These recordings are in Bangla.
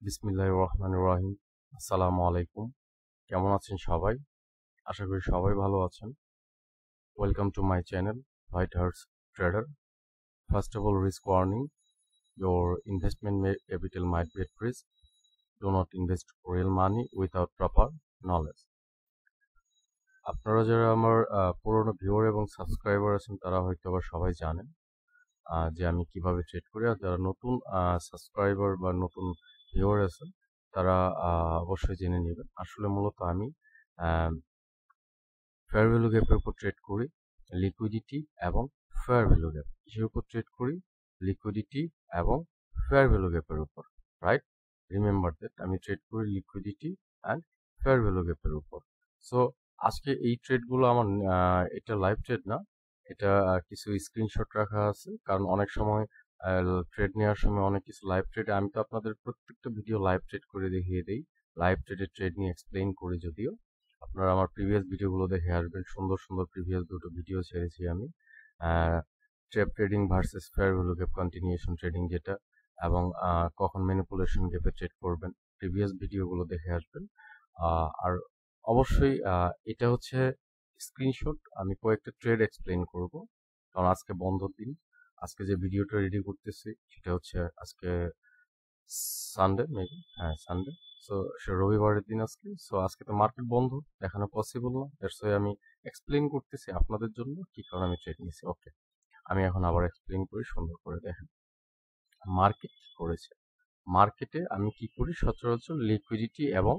বিসমিল্লাহির রহমানির রহিম। আসসালামু আলাইকুম। কেমন আছেন সবাই? আশা করি সবাই ভালো আছেন। Welcome to my channel white horse trader. First of all, risk warning: your investment capital might be at risk. Do not invest real money without proper knowledge. আপনারা যারা আমার পুরনো ভিউয়ার এবং সাবস্ক্রাইবার আছেন তারা হয়তো আবার সবাই জানেন যে আমি কিভাবে ট্রেড করি। আর যারা নতুন সাবস্ক্রাইবার বা নতুন ভিউয়ার আছেন তারা অবশ্যই জেনে নেবেন। আসলে মূলত আমি ফেয়ার ভ্যালু গ্যাপের উপর ট্রেড করি, লিকুইডিটি এবং ফেয়ার ভ্যালু গ্যাপ কিসের উপর ট্রেড করি? লিকুইডিটি এবং ফেয়ার ভ্যালু গ্যাপের উপর, রাইট? রিমেম্বার দ্যাট আমি ট্রেড করি লিকুইডিটি অ্যান্ড ফেয়ার ভ্যালু গ্যাপের উপর। সো আজকে এই ট্রেডগুলো আমার এটা লাইভ ট্রেড না, এটা কিছু স্ক্রিনশট রাখা আছে, কারণ অনেক সময় ট্রেড নেওয়ার সময় অনেক কিছু লাইভ ট্রেড, আমি তো আপনাদের প্রত্যেকটা ভিডিও লাইভ ট্রেড করে দেখিয়ে দিই, লাইভ ট্রেডের ট্রেড নিয়ে এক্সপ্লেইন করি। যদিও আপনারা আমার প্রিভিয়াস ভিডিওগুলো দেখে আসবেন, সুন্দর সুন্দর প্রিভিয়াস দুটো ভিডিও ছেড়েছি আমি, trap trading versus fair value gap continuation trading যেটা, এবং কখন ম্যানিপুলেশন গ্যাপে ট্রেড করবেন, প্রিভিয়াস ভিডিওগুলো দেখে আসবেন। আর অবশ্যই এটা হচ্ছে স্ক্রিনশট, আমি কয়েকটা ট্রেড এক্সপ্লেইন করব, কারণ আজকে বন্ধর দিন। আজকে যে ভিডিওটা রেডি করতেছি সেটা হচ্ছে আজকে সানডে, মেবি, হ্যাঁ সানডে। সো সে রবিবারের দিন আজকে। সো আজকে তো মার্কেট বন্ধ, দেখানো পসিবল না, দ্যাটস ওয়াই আমি এক্সপ্লেইন করতেছি আপনাদের জন্য কি কারণে আমি ট্রেড নিয়েছি। ওকে, আমি এখন আবার এক্সপ্লেইন করি সুন্দর করে। দেখেন মার্কেট কি করেছে। মার্কেটে আমি কি করি? সচরাচর লিকুইডিটি এবং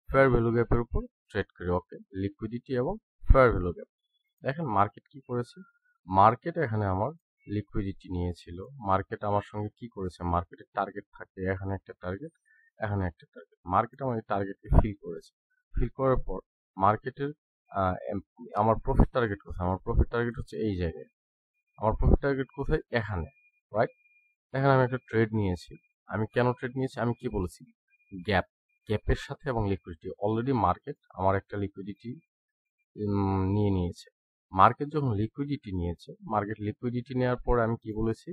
ফেয়ার ভ্যালু গ্যাপের উপর ট্রেড করি। ওকে, লিকুইডিটি এবং ফেয়ার ভ্যালু গ্যাপ। দেখেন মার্কেট কি করেছে। মার্কেট এখানে আমার লিকুইডিটি নিয়েছিল। মার্কেট আমার সঙ্গে কি করেছে? মার্কেটের টার্গেট থাকে, এখানে একটা টার্গেট, এখানে একটা টার্গেট। মার্কেট আমার এই টার্গেটকে ফিল করেছে। ফিল করার পর মার্কেটের আমার প্রফিট টার্গেট কোথায়? আমার প্রফিট টার্গেট হচ্ছে এই জায়গায়। আমার প্রফিট টার্গেট কোথায়? এখানে, রাইট? দেখেন আমি একটা ট্রেড নিয়েছি। আমি কেন ট্রেড নিয়েছি? আমি কি বলেছি? গ্যাপ, গ্যাপের সাথে এবং লিকুইডিটি। অলরেডি মার্কেট আমার একটা লিকুইডিটি নিয়ে নিয়েছে। মার্কেট যখন লিকুইডিটি নিয়েছে, মার্কেট লিকুইডিটি নেওয়ার পরে আমি কি বলেছি?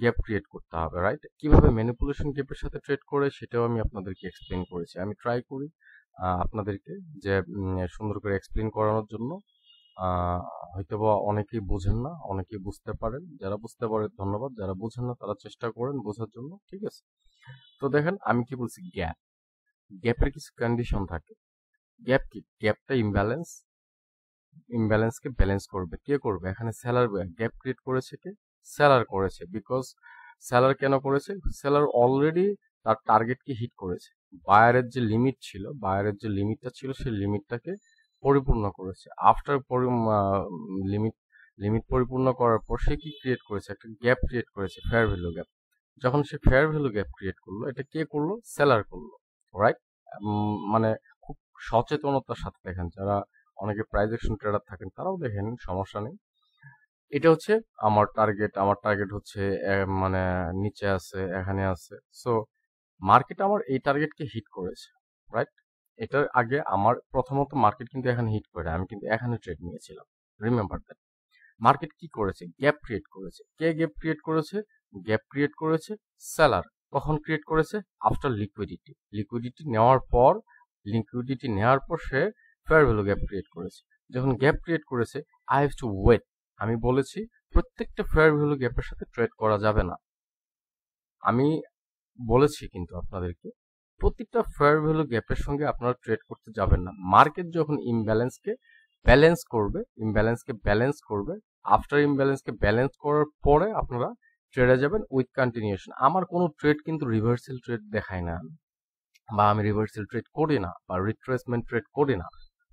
গ্যাপ ক্রিয়েট করতে হবে, রাইট? কিভাবে ম্যানিপুলেশন গ্যাপের সাথে ট্রেড করে সেটাও আমি আপনাদেরকে এক্সপ্লেন করেছি। আমি ট্রাই করি আপনাদেরকে যে সুন্দর করে এক্সপ্লেন করানোর জন্য। হয়তোবা অনেকেই বোঝেন না, অনেকেই বুঝতে পারেন। যারা বুঝতে পারেন ধন্যবাদ, যারা বোঝেন না তারা চেষ্টা করেন বোঝার জন্য, ঠিক আছে? তো দেখেন আমি কি বলছি, গ্যাপ, গ্যাপের কিছু কন্ডিশন থাকে। গ্যাপ কি? গ্যাপটা ইমব্যালেন্স, ইমব্যালেন্সকে ব্যালেন্স করবে কে? করবে এখানে সেলার। গ্যাপ ক্রিয়েট করেছে কে? সেলার করেছে। বিকজ সেলার কেন করেছে? সেলার অলরেডি তার টার্গেটকে হিট করেছে। বায়ারের যে লিমিট ছিল, বায়ারের যে লিমিটটা ছিল সেই লিমিটটাকে পরিপূর্ণ করেছে। আফটার লিমিট লিমিট পরিপূর্ণ করার পর সে কি ক্রিয়েট করেছে? একটা গ্যাপ ক্রিয়েট করেছে, ফেয়ার ভ্যালু গ্যাপ। যখন সে ফেয়ার ভ্যালু গ্যাপ ক্রিয়েট করলো, এটা কে করলো? সেলার করলো, রাইট? মানে খুব সচেতনতার সাথে দেখেন, যারা অনেকে প্রাইস অ্যাকশন ট্রেডার থাকেন তারাও দেখেন, সমস্যা নেই। এটা হচ্ছে আমার টার্গেট, আমার টার্গেট হচ্ছে মানে নিচে আছে, এখানে আছে। সো মার্কেট আমার এই টার্গেটকে হিট করেছে, রাইট? এটার আগে আমার প্রথমত মার্কেট কিন্তু এখানে হিট করে, আমি কিন্তু এখানে ট্রেড নিয়েছিলাম। Remember that. মার্কেট কি করেছে? গ্যাপ ক্রিয়েট করেছে। কে গ্যাপ ক্রিয়েট করেছে? গ্যাপ ক্রিয়েট করেছে সেলার। কখন ক্রিয়েট করেছে? After liquidity. লিকুইডিটি নেওয়ার পর, লিকুইডিটি নেওয়ার পর সে ফেয়ার ভ্যালু গ্যাপ ক্রিয়েট করেছে। যখন গ্যাপ ক্রিয়েট করেছে, আই হ্যাভ টু ওয়েট। আমি বলেছি প্রত্যেকটা ফেয়ার ভ্যালু গ্যাপের সাথে ট্রেড করা যাবে না। আমি বলেছি কিন্তু আপনাদেরকে প্রত্যেকটা ফেয়ার ভ্যালু গ্যাপের সঙ্গে আপনারা ট্রেড করতে যাবেন না। মার্কেট যখন ইমব্যালেন্সকে ব্যালেন্স করবে, ইমব্যালেন্সকে ব্যালেন্স করবে, আফটার ইমব্যালেন্সকে ব্যালেন্স করার পরে আপনারা ট্রেডে যাবেন উইথ কন্টিনিউশন। আমার কোনো ট্রেড কিন্তু রিভার্সাল ট্রেড দেখায় না, বা আমি রিভার্সাল ট্রেড করি না, বা রিট্রেসমেন্ট ট্রেড করি না।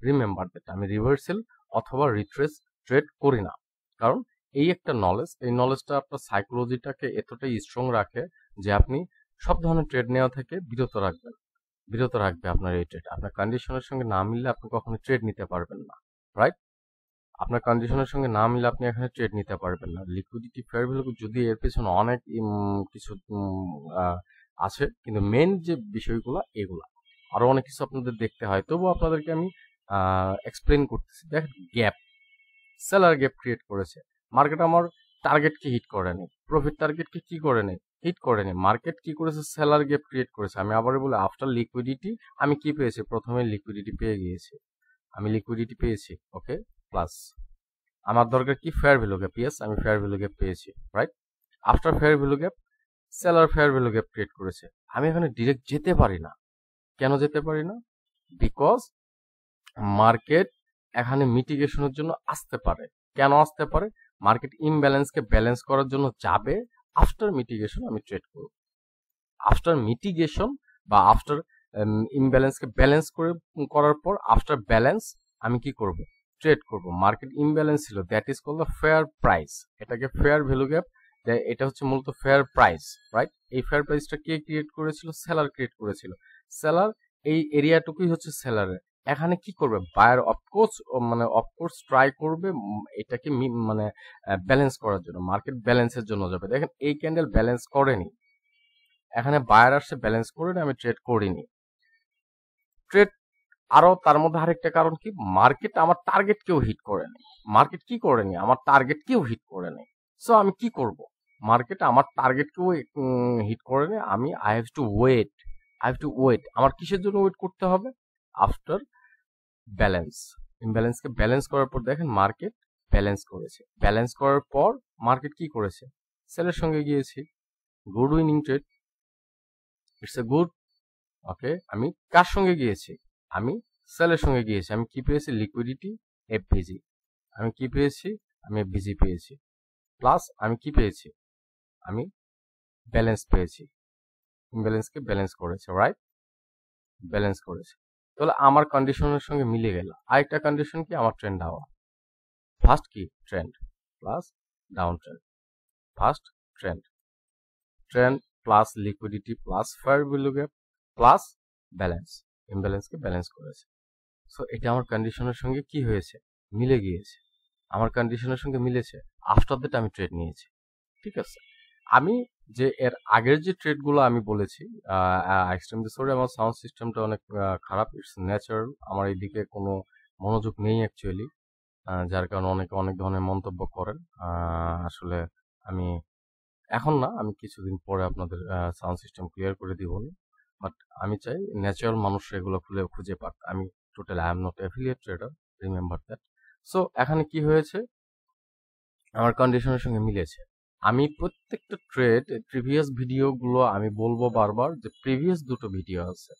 রিমেম্বার দ্যাট, আমি রিভার্সাল অথবা রিট্রেস ট্রেড করি না। কারণ এই একটা নলেজ, এই নলেজটা আপনার সাইকোলজিটাকে এতটাই স্ট্রং রাখে যে আপনি সব ধরনের ট্রেড নেওয়া থেকে বিরত রাখবেন, বিরত রাখবে আপনার এই ট্রেড। আপনার কন্ডিশনের সঙ্গে না মিললে আপনি কখনো ট্রেড নিতে পারবেন না, রাইট? আপনার কন্ডিশনের সঙ্গে না মিলে আপনি এখানে ট্রেড নিতে পারবেন না। লিকুইডিটি, ফেয়ার ভ্যালু, যদি এর পেছনে অনেক কিছু আছে, কিন্তু মেন যে বিষয়গুলো এগুলা, আরো অনেক কিছু আপনাদের দেখতে হয়, তবুও আপনাদেরকে আমি এক্সপ্লেন করতেছি। দেখেন গ্যাপ, সেলার গ্যাপ ক্রিয়েট করেছে। মার্কেট আমার টার্গেটকে হিট করে নেই, প্রফিট টার্গেটকে কি করে নেই? হিট করেনি। মার্কেট কি করেছে, সেলার গ্যাপ ক্রিয়েট করেছে। আমি আবার বলি আফটার লিকুইডিটি আমি কি পেয়েছি, প্রথমে লিকুইডিটি পেয়ে গিয়েছি, আমি লিকুইডিটি পেয়েছি, ওকে। প্লাস আমার দরকার কি, ফেয়ার ভ্যালু গ্যাপ, ইয়েস আমি ফেয়ার ভ্যালু গ্যাপ পেয়েছি, right. After fair value gap seller fair value gap create করেছে। আমি এখানে ডিরেক্ট যেতে পারি না। কেন যেতে পারি না? বিকজ মার্কেট এখানে মিটিগেশনের জন্য আসতে পারে। কেন আসতে পারে? মার্কেট ইমব্যালেন্সকে ব্যালেন্স করার জন্য যাবে। আফটার মিটিগেশন আমি ট্রেড করব। আফটার মিটিগেশন বা আফটার ইমব্যালেন্সকে ব্যালেন্স করার পর আফটার ব্যালেন্স আমি কি করব, ট্রেড করব। মার্কেট ইমব্যালেন্স ছিল, that is called the fair price. এটাকে ফেয়ার ভ্যালু গ্যাপ, এটা হচ্ছে মূলত ফেয়ার প্রাইস, রাইট। এই ফেয়ার প্রাইসটা কে ক্রিয়েট করেছিল? সেলার ক্রিয়েট করেছিল। সেলার এই এরিয়াটুকুই হচ্ছে সেলারের। এখানে কি করবে, বায়ার অফকোর্স ট্রাই করবে এটাকে মানে ব্যালেন্স করার জন্য, মার্কেট ব্যালেন্সের জন্য যাবে। দেখেন এই ক্যান্ডেল ব্যালেন্স করেনি, এখানে বায়ার আসছে ব্যালেন্স করে, আমি ট্রেড করিনি। ট্রেড আরো তার মধ্যে আরেকটা কারণ কি, মার্কেট আমার টার্গেট কেউ হিট করেনি। মার্কেট কি করেনি, আমার টার্গেট কেউ হিট করেনি। সো আমি কি করব, মার্কেট আমার টার্গেট কেউ হিট করেনি, আমি আই হ্যাভ টু ওয়েট। আমার কিসের জন্য ওয়েট করতে হবে? After balance. ইমব্যালেন্সকে ব্যালেন্স করার পর দেখেন মার্কেট ব্যালেন্স করেছে। ব্যালেন্স করার পর মার্কেট কি করেছে, সেলের সঙ্গে গিয়েছি, good winning trade, it's a good, okay. আমি কার সঙ্গে গিয়েছি, আমি সেলের সঙ্গে গিয়েছি। আমি কি পেয়েছি, লিকুইডিটি, এফভিজি। আমি কি পেয়েছি, আমি এফভিজি পেয়েছি। প্লাস আমি কি পেয়েছি, আমি ব্যালেন্স পেয়েছি। ইমব্যালেন্সকে ব্যালেন্স করেছে, রাইট, ব্যালেন্স করেছে। তাহলে আমার কন্ডিশনের সঙ্গে মিলে গেল। আরেকটা কন্ডিশন কি, আমার ট্রেন্ড হওয়া। ফার্স্ট কি, trend plus down trend, first trend plus liquidity plus fair value gap plus balance, ইমব্যালেন্সকে ব্যালেন্স করেছে। সো এটা আমার কন্ডিশনের সঙ্গে কি হয়েছে, মিলে গিয়েছে। আমার কন্ডিশনের সঙ্গে মিলেছে, আফটার দ্যাট আমি ট্রেড নিয়েছি, ঠিক আছে। আমি যে এর আগের যে ট্রেডগুলো আমি বলেছি, এক্সট্রিমলি সরি আমার সাউন্ড সিস্টেমটা অনেক খারাপ, ইটস ন্যাচারাল, আমার এইদিকে কোনো মনোযোগ নেই অ্যাকচুয়ালি, যার কারণে অনেকে অনেক ধরনের মন্তব্য করেন। আসলে আমি এখন না, আমি কিছুদিন পরে আপনাদের সাউন্ড সিস্টেম ক্লিয়ার করে দিব না, বাট আমি চাই ন্যাচারাল মানুষরা এগুলো খুঁজে পাক। আমি total I am not affiliate trader, remember that. So এখানে কি হয়েছে, আমার কন্ডিশনের সঙ্গে মিলেছে। আমি প্রত্যেকটা ট্রেড প্রিভিয়াস ভিডিওগুলো আমি বলবো বারবার, যে প্রিভিয়াস দুটো ভিডিও আছে,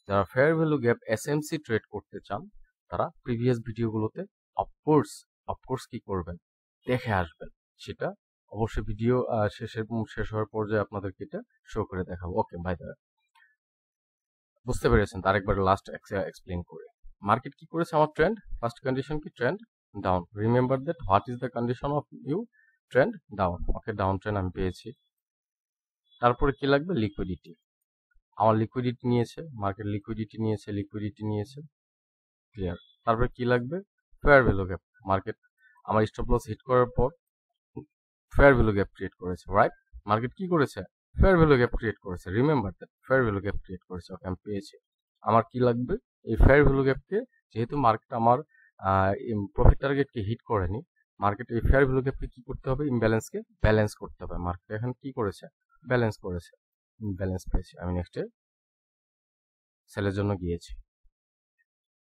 যারা fair value gap SMC trade করতে চান তারা প্রিভিয়াস ভিডিওগুলোতে অফকোর্স কি করবেন, দেখে আসবেন। সেটা অবশ্যই ভিডিও শেষ হওয়ার পর্যায়ে আপনাদেরকে এটা শো করে দেখাবো। ওকে ভাই, বুঝতে পেরেছেন? তার একবার লাস্ট এক্সপ্লেন করে, মার্কেট কি করেছে, আমার ট্রেন্ড, ফার্স্ট কন্ডিশন কি, trend down. Remember that, what is the condition of you, trend down, okay, down trend আমি পেয়েছি। তারপরে কি লাগবে, লিকুইডিটি। আমার লিকুইডিটি নিয়েছে, মার্কেট লিকুইডিটি নিয়েছে, ক্লিয়ার। তারপরে কি লাগবে, ফেয়ার ভ্যালু গ্যাপ। মার্কেট আমার স্টপ লস হিট করার পর ফেয়ার ভ্যালু গ্যাপ ক্রিয়েট করেছে, রাইট। মার্কেট কি করেছে, ফেয়ার ভ্যালু গ্যাপ ক্রিয়েট করেছে, remember that, fair value gap create করেছে, ওকে আমি পেয়েছি। আমার কি লাগবে, এই ফেয়ার ভ্যালু গ্যাপকে, যেহেতু মার্কেট আমার প্রফিট টার্গেটকে হিট করেনি, মার্কেট এই ফেয়ার ভ্যালু গ্যাপকে কি করতে হবে, ইমব্যালেন্সকে ব্যালেন্স করতে হবে। মার্কেট এখন কি করেছে, ব্যালেন্স করেছে, ব্যালেন্স পেয়েছি। আমি নেক্সটে সেলের জন্য গিয়েছি,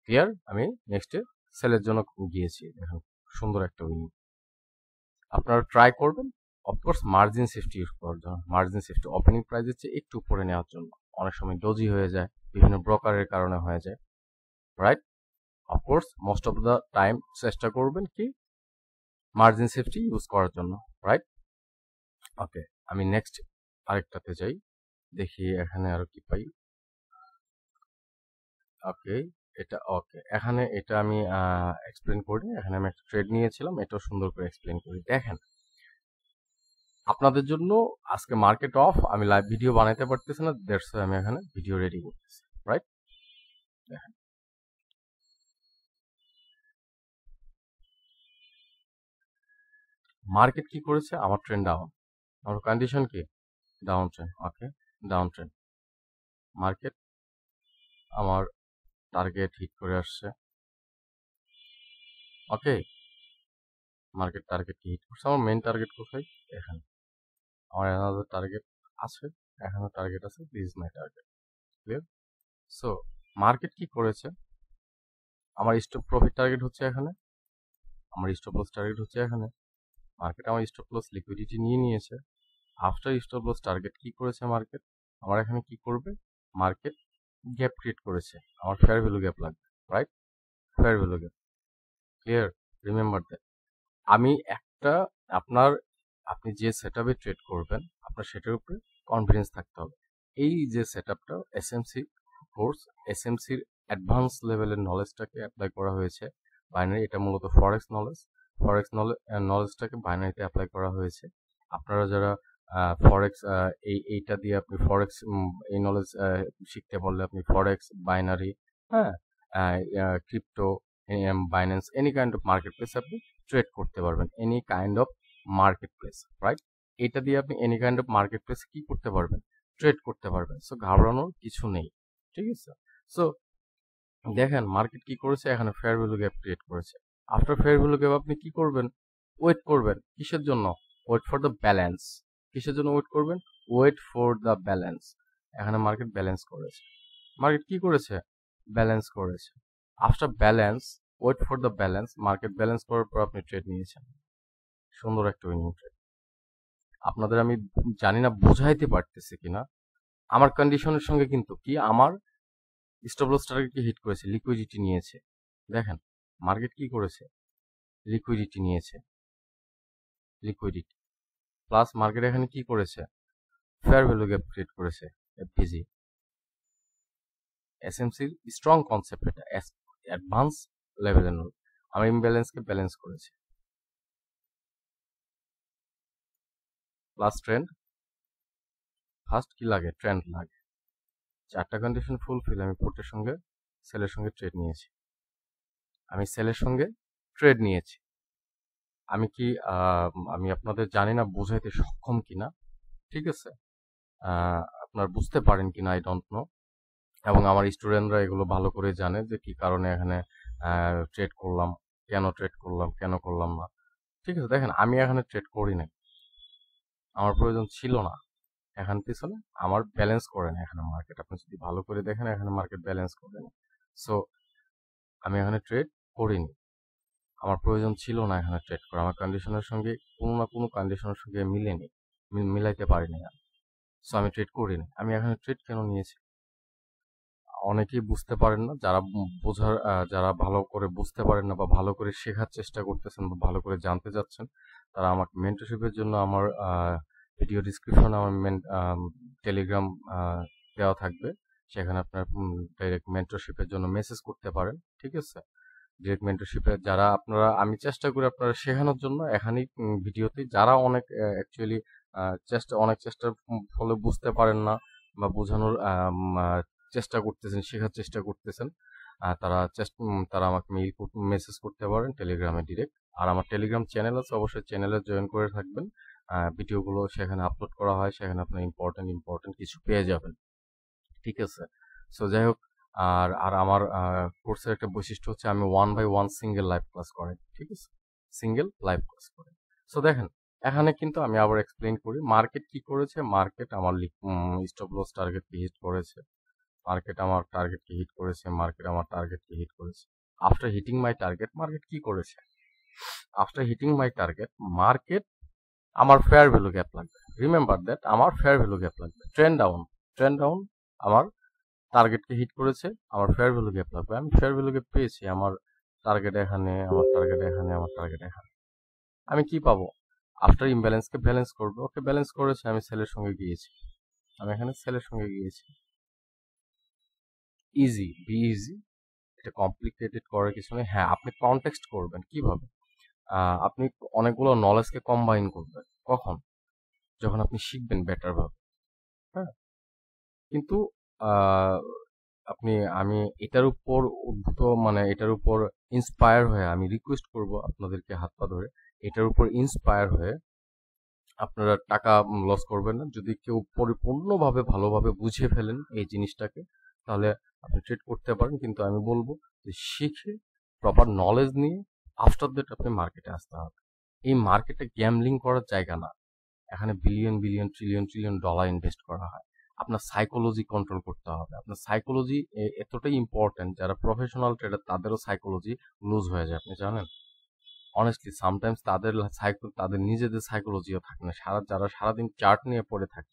ক্লিয়ার। আমি নেক্সটে সেলের জন্য গিয়েছি, দেখুন সুন্দর একটা উইনিং। আপনারা ট্রাই করবেন অফকোর্স মার্জিন সেফটি ইউজ করার জন্য। মার্জিন সেফটি ওপেনিং প্রাইসের চেয়ে একটু উপরে নেওয়ার জন্য, অনেক সময় ডজি হয়ে যায়, বিভিন্ন ব্রোকারের কারণে হয়ে যায়, right. Of course most of the time চেষ্টা করবেন কি মার্জিন সেফটি ইউজ করার জন্য, রাইট। ওকে, আমি নেক্সট আরেকটাতে যাই, দেখি এখানে আরো কি পাই। ওকে, ওকে, এখানে এটা আমি এক্সপ্লেন করি। এখানে আমি একটা ট্রেড নিয়েছিলাম, এটাও সুন্দর করে এক্সপ্লেন করি। দেখেন, আপনাদের জন্য আজকে মার্কেট অফ, আমি লাইভ ভিডিও বানাইতে পারতেছি না, দ্যাটস আমি এখানে ভিডিও রেডি করতেছি, রাইট। দেখেন মার্কেট কি করেছে, আমার ট্রেন্ড ডাউন, আমার কন্ডিশন কি, ডাউন ট্রেন্ড, ওকে, ডাউন ট্রেন্ড। মার্কেট আমার টার্গেট হিট করে আসছে, ওকে, মার্কেট টার্গেট হিট করছে। আমার মেইন টার্গেট কোথায়, এখানে আমার অ্যানাদার টার্গেট আছে, এখানেও টার্গেট আছে, this is my target. Clear? So market কি করেছে, আমার স্টপ প্রফিট টার্গেট হচ্ছে এখানে, আমার স্টপ লস টার্গেট হচ্ছে এখানে, মার্কেট আমার স্টপ লস লিকুইডিটি নিয়ে নিয়েছে। আফটার স্টপ লস টার্গেট কি করেছে মার্কেট, আমার এখানে কি করবে, মার্কেট গ্যাপ ক্রিয়েট করেছে, আমার ফেয়ার ভ্যালু গ্যাপ লাগবে, right? Fair value gap. Clear? Remember that. আমি একটা আপনি যে সেটআপে ট্রেড করবেন আপনার সেটার উপরে কনফিডেন্স থাকতে হবে। এই যে সেটআপটা এসএমসি কোর্স, এসএমসির অ্যাডভান্স লেভেলের নলেজটাকে অ্যাপ্লাই করা হয়েছে বাইনারি। এটা মূলত ফরেক্স নলেজ, ফরেক্স নলেজটাকে বাইনারিতে অ্যাপ্লাই করা হয়েছে। আপনারা যারা ফরেক্স এইটা দিয়ে আপনি ফরেক্স এই নলেজ শিখতে পারলে আপনি ফরেক্স, বাইনারি, হ্যাঁ, crypto, Binance, any kind of market place আপনি ট্রেড করতে পারবেন, any kind of market place, right? এটা দিয়ে আপনি any kind of market place কি করতে পারবেন, ট্রেড করতে পারবেন। সো ঘাবড়ানোর কিছু নেই, ঠিক আছে? সো দেখেন মার্কেট কি করেছে, এখানে ফেয়ার ভ্যালু গ্যাপ ক্রিয়েট করেছে। আফটার ফেয়ার ভ্যালু গ্যাপ আপনি কি করবেন, ওয়েট করবেন। কিসের জন্য? Wait for the balance. কিসের জন্য ওয়েট করবেন? Wait for the balance. এখানে মার্কেট ব্যালেন্স করেছে, মার্কেট কি করেছে, ব্যালেন্স করেছে। After balance, wait for the balance, market balance করার পর আপনি ট্রেড নিয়েছেন, সুন্দর একটা উইনিং ট্রেড। আপনাদের আমি জানি না বোঝাইতে পারতেছি কিনা, আমার কন্ডিশনের সঙ্গে কিন্তু কি আমার স্টপ লস টার্গেটকে হিট করেছে, লিকুইডিটি নিয়েছে। দেখেন মার্কেট কি করেছে, লিকুইডিটি নিয়েছে, লিকুইডিটি প্লাস মার্কেট এখানে কি করেছে, ফেয়ার ভ্যালু গ্যাপ ক্রিয়েট করেছে, এফভিজি। এসএমসির স্ট্রং কনসেপ্ট, এটা অ্যাডভান্স লেভেলের নোট। আমার ইমব্যালেন্সকে ব্যালেন্স করেছে, প্লাস ট্রেন্ড, ফার্স্ট কি লাগে, ট্রেন্ড লাগে। চারটা কন্ডিশন ফুলফিল, আমি পুটের সঙ্গে সেলের সঙ্গে ট্রেড নিয়েছি, আমি সেলের সঙ্গে ট্রেড নিয়েছি। আমি কি আমি আপনাদের জানি না বোঝাইতে সক্ষম কিনা, ঠিক আছে? আপনার বুঝতে পারেন কিনা আই ডোন্ট নো। এবং আমার স্টুডেন্টরা এগুলো ভালো করে জানে যে কি কারণে এখানে ট্রেড করলাম, কেন ট্রেড করলাম, কেন করলাম না। ঠিক আছে, দেখেন আমি এখানে ট্রেড করি নাই, আমার প্রয়োজন ছিল না। এখান পিছনে আমার ব্যালেন্স করে না এখানে মার্কেট, আপনি যদি ভালো করে দেখেন এখানে মার্কেট ব্যালেন্স করে না। সো আমি এখানে ট্রেড করিনি, আমার প্রয়োজন ছিল না এখানে ট্রেড করা, আমার কন্ডিশনের সঙ্গে কোনো না কোনো কন্ডিশনের সঙ্গে মিলেনি, মিলাইতে পারিনি আমি। সো আমি ট্রেড করিনি। আমি এখানে ট্রেড কেন নিয়েছি, অনেকেই বুঝতে পারেন না, যারা বোঝার যারা ভালো করে বুঝতে পারেন না বা ভালো করে শেখার চেষ্টা করতেছেন বা ভালো করে জানতে চাচ্ছেন, তারা আমাকে মেন্টরশিপের জন্য আমার ভিডিও ডিসক্রিপশনে আমার টেলিগ্রাম দেওয়া থাকবে, সেখানে আপনার ডাইরেক্ট মেন্টরশিপের জন্য মেসেজ করতে পারেন, ঠিক আছে? ডিরেক্ট মেন্টরশিপে যারা আপনারা, আমি চেষ্টা করি আপনারা শেখানোর জন্য এখানেই ভিডিওতে, যারা অনেক অ্যাকচুয়ালি অনেক চেষ্টার ফলে বুঝতে পারেন না বা বোঝানোর চেষ্টা করতেছেন, শেখার চেষ্টা করতেছেন, তারা আমাকে মেসেজ করতে পারেন টেলিগ্রামে ডিরেক্ট। আর আমার টেলিগ্রাম চ্যানেল আছে, অবশ্যই চ্যানেলে জয়েন করে থাকবেন। ভিডিওগুলো সেখানে আপলোড করা হয়, সেখানে আপনার ইম্পর্টেন্ট কিছু পেয়ে যাবেন, ঠিক আছে? সো যাই হোক, আর আমার কোর্সের একটা বৈশিষ্ট্য হচ্ছে আমি 1/1 সিঙ্গেল লাইভ ক্লাস করাই, ঠিক আছে? সিঙ্গেল লাইভ ক্লাস করাই। সো দেখেন এখানে কিন্তু আমি আবার এক্সপ্লেইন করি মার্কেট কি করেছে। মার্কেট আমার স্টপ লস টার্গেটকে হিট করেছে, মার্কেট আমার টার্গেটকে হিট করেছে, মার্কেট আমার টার্গেটকে হিট করেছে। After hitting my target market কি করেছে, after hitting my target market আমার ফেয়ার ভ্যালু গ্যাপ লাগবে। রিমেম্বার দ্যাট, আমার ফেয়ার ভ্যালু গ্যাপ লাগবে। ট্রেন্ড ডাউন আমার টার্গেটকে হিট করেছে, আমার ফেয়ার ভ্যালু গ্যাপ লাগবে। আমি ফেয়ার ভ্যালু গ্যাপ পেয়েছি, আমার টার্গেট এখানে, আমার টার্গেট এখানে, আমার টার্গেট এখানে। আমি কি পাবো, আফটার ইমব্যালেন্সকে ব্যালেন্স করবে। ওকে, ব্যালেন্স করেছে, আমি সেলের সঙ্গে গিয়েছি, আমি এখানে সেলের সঙ্গে গিয়েছি। ইজি, বি ইজি, এটা কমপ্লিকেটেড করার কিছু নেই। হ্যাঁ, আপনি কনটেক্সট করবেন কিভাবে, আপনি অনেকগুলো নলেজকে কম্বাইন করবেন। কখন, যখন আপনি শিখবেন বেটার ভাবে, হ্যাঁ। কিন্তু আমি এটার উপর উদ্ভূত, মানে এটার উপর ইন্সপায়ার হয়ে আমি রিকোয়েস্ট করব আপনাদেরকে হাত পা ধরে, এটার উপর ইন্সপায়ার হয়ে আপনারা টাকা লস করবেন না। যদি কেউ পরিপূর্ণভাবে ভালোভাবে বুঝে ফেলেন এই জিনিসটাকে, তাহলে আপনি ট্রেড করতে পারেন। কিন্তু আমি বলবো যে শিখে প্রপার নলেজ নিয়ে আফটার দ্যাট আপনি মার্কেটে আসতে হবে। এই মার্কেটে গ্যামলিং করার জায়গা না, এখানে billion billion trillion trillion dollar invest করা হয়। আপনার সাইকোলজি কন্ট্রোল করতে হবে। আপনার সাইকোলজি এতটাই ইম্পর্টেন্ট, যারা প্রফেশনাল ট্রেডার তাদেরও সাইকোলজি লুজ হয়ে যায়, আপনি জানেন। অনেস্টলি সামটাইমস তাদের নিজেদের সাইকোলজিও থাকে না। যারা সারাদিন চার্ট নিয়ে পড়ে থাকে